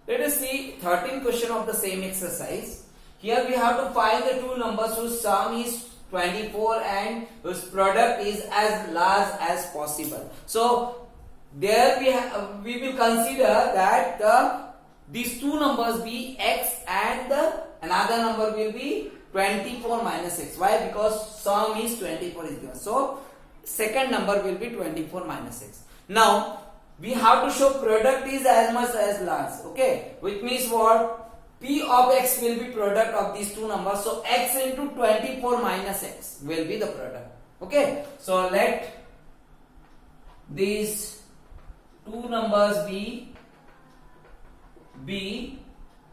Let us see 13th question of the same exercise. Here we have to find the two numbers whose sum is 24 and whose product is as large as possible. So there we will consider that these two numbers be x and another number will be 24 minus x. Why? Because sum is 24 is given. So second number will be 24 minus x. Now we have to show product is as much as large. Okay, which means what? P of x will be product of these two numbers. So x into 24 minus x will be the product. Okay, so let these two numbers be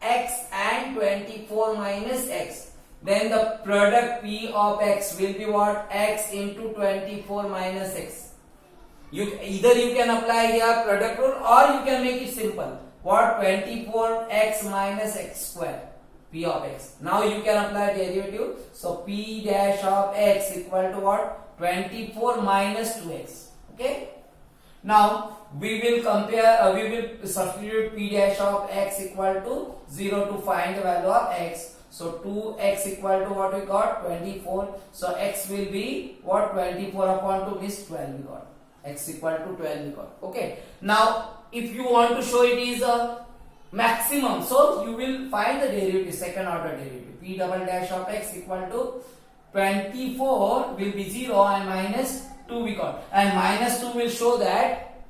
x and 24 minus x. Then the product P of x will be what? X into 24 minus x. Either you can apply here product rule or you can make it simple. What? 24x minus x square, P of x. Now you can apply derivative. So P dash of x equal to what? 24 minus 2x. Okay. Now we will compare. We will substitute P dash of x equal to 0 to find the value of x. So 2x equal to what we got? 24. So x will be what? 24 upon 2 is 12 we got. X equal to 12 we got. Okay. Now if you want to show it is a maximum, so you will find the derivative, second order derivative. P double dash of x equal to 24 will be 0 and minus 2 we got. And minus 2 will show that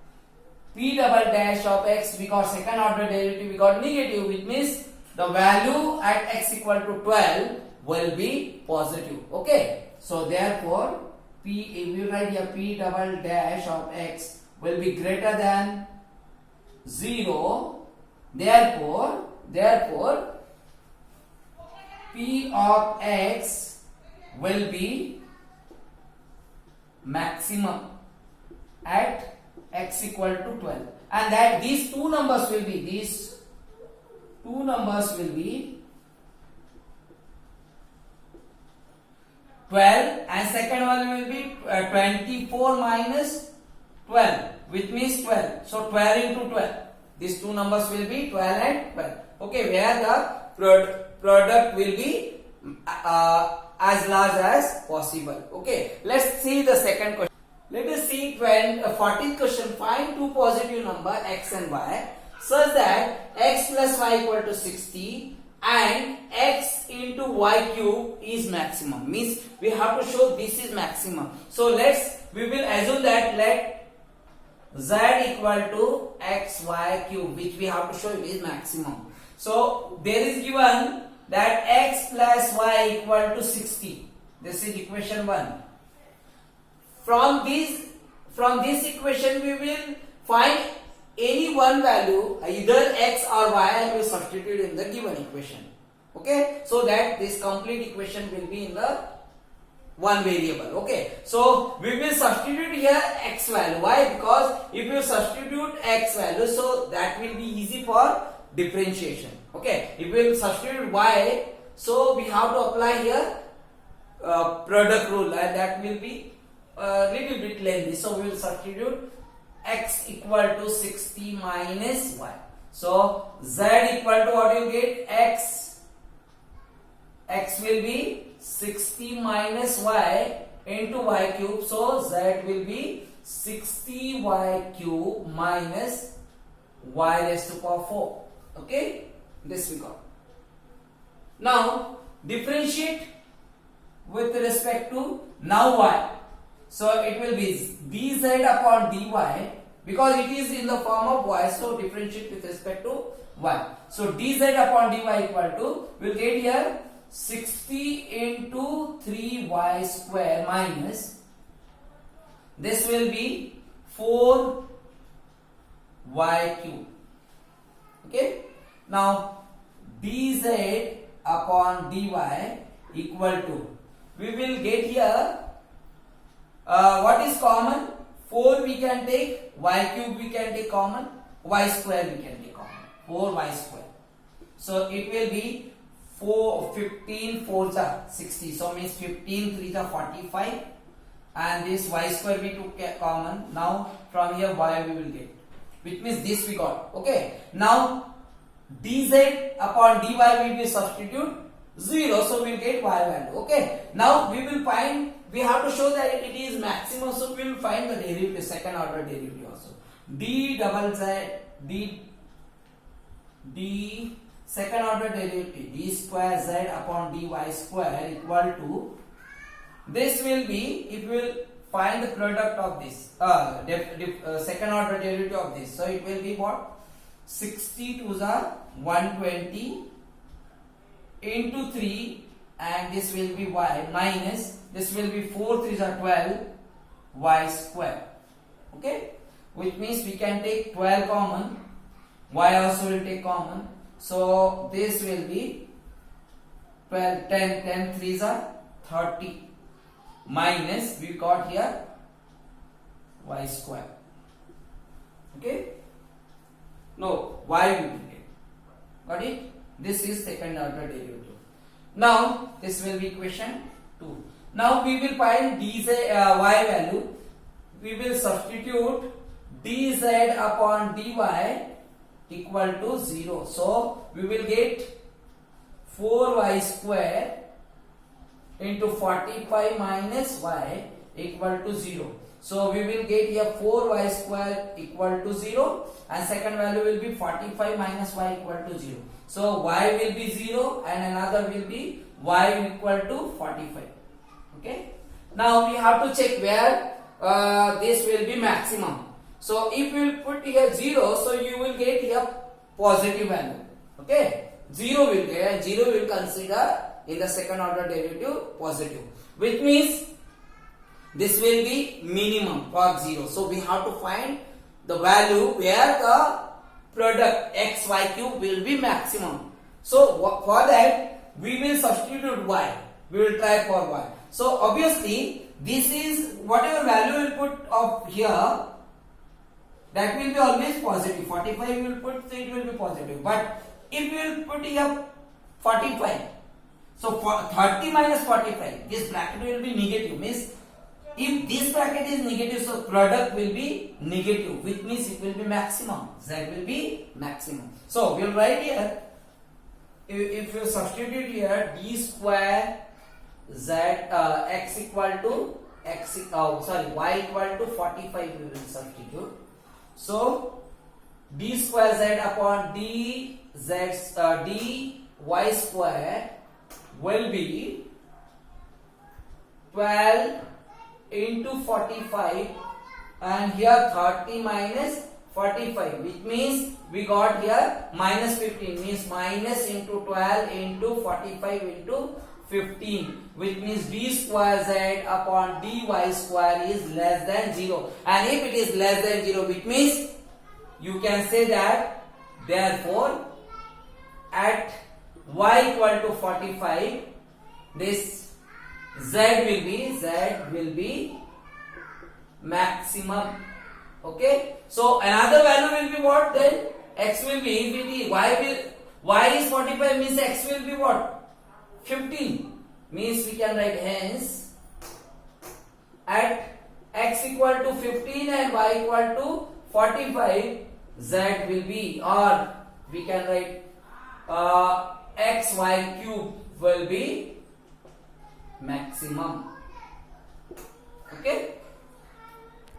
P double dash of x, because second order derivative we got negative, which means the value at x equal to 12 will be positive. Okay. So therefore P, we write here P double dash of x will be greater than 0. Therefore P of x will be maximum at x equal to 12, and that these two numbers will be 12 and second one will be 24 minus 12, which means 12. So 12 into 12. These two numbers will be 12 and 12. Okay, where the product will be as large as possible. Okay, let's see the second question. Let us see 14th question. Find two positive number x and y such that x plus y equal to 60 and x into y cube is maximum. Means we have to show this is maximum. So we will assume that let z equal to xy cube, which we have to show it is maximum. So there is given that x plus y equal to 60. This is equation 1. From this equation we will find any one value, either x or y, and we substitute in the given equation. Okay, so that this complete equation will be in the one variable. Okay, so we will substitute here x value. Why? Because if you substitute x value, so that will be easy for differentiation. Okay, if we will substitute y, so we have to apply here product rule, and that will be a little bit lengthy. So we will substitute x equal to 60 minus y. So z equal to what you get? X will be 60 minus y into y cube. So z will be 60 y cube minus y raised to power 4. Okay, this we got. Now differentiate with respect to now y. So it will be dz upon dy, because it is in the form of y, so differentiate with respect to y. So dz upon dy equal to, we'll get here 60 into 3y square minus, this will be 4y cube. Okay. Now dz upon dy equal to, we will get here what is common? 4 we can take, y cube we can take common, y square we can take common, 4y square. So it will be 15 4s are 60, so means 15 3s are 45, and this y square we took common. Now from here y we will get, which means this we got. Okay, now dz upon dy will be substitute 0, so we'll get y value. Okay, now we will find, we have to show that it is maximum, so we will find the derivative, second order derivative also. D double z d second order derivative d square z upon dy square equal to, this will be, if we will find the product of this second order derivative of this, so it will be what, 60 to the 120 into 3, and this will be y minus, this will be 4 3 are 12 y square. Okay, which means we can take 12 common, y also will take common, so this will be 12 10 3s are 30 minus, we got here y square. Okay, no, y we will get. Got it? This is second order derivative. Now this will be equation 2. Now we will find dz y value. We will substitute dz upon dy equal to 0. So we will get 4y square into 45 minus y equal to 0. So we will get here 4y square equal to 0, and second value will be 45 minus y equal to 0. So y will be 0 and another will be y equal to 45. Okay. Now we have to check where this will be maximum. So if you will put here 0, so you will get here positive value. Okay. 0 will get, 0 will consider in the second order derivative positive, which means this will be minimum for 0. So we have to find the value where the product x y cube will be maximum. So for that we will substitute y. We will try for y. So obviously this is whatever value we will put up here, that will be always positive. 45 we will put, so it will be positive. But if we will put here 45, so for 30 minus 45, this bracket will be negative. Means if this bracket is negative, so product will be negative, which means it will be maximum. Z will be maximum. So we will write here, if you substitute here d square z x equal to y equal to 45, we will substitute. So d square z upon d y square will be 12 into 45, and here 30 minus 45, which means we got here minus 15, means minus into 12 into 45 into 15, which means d square z upon dy square is less than 0. And if it is less than 0, which means you can say that therefore at y equal to 45, this z will be maximum. Okay, so another value will be what? Then x will be, if it is y is 45, means x will be what? 15, means we can write hence at x equal to 15 and y equal to 45, z will be, or we can write xy cube will be maximum. Okay.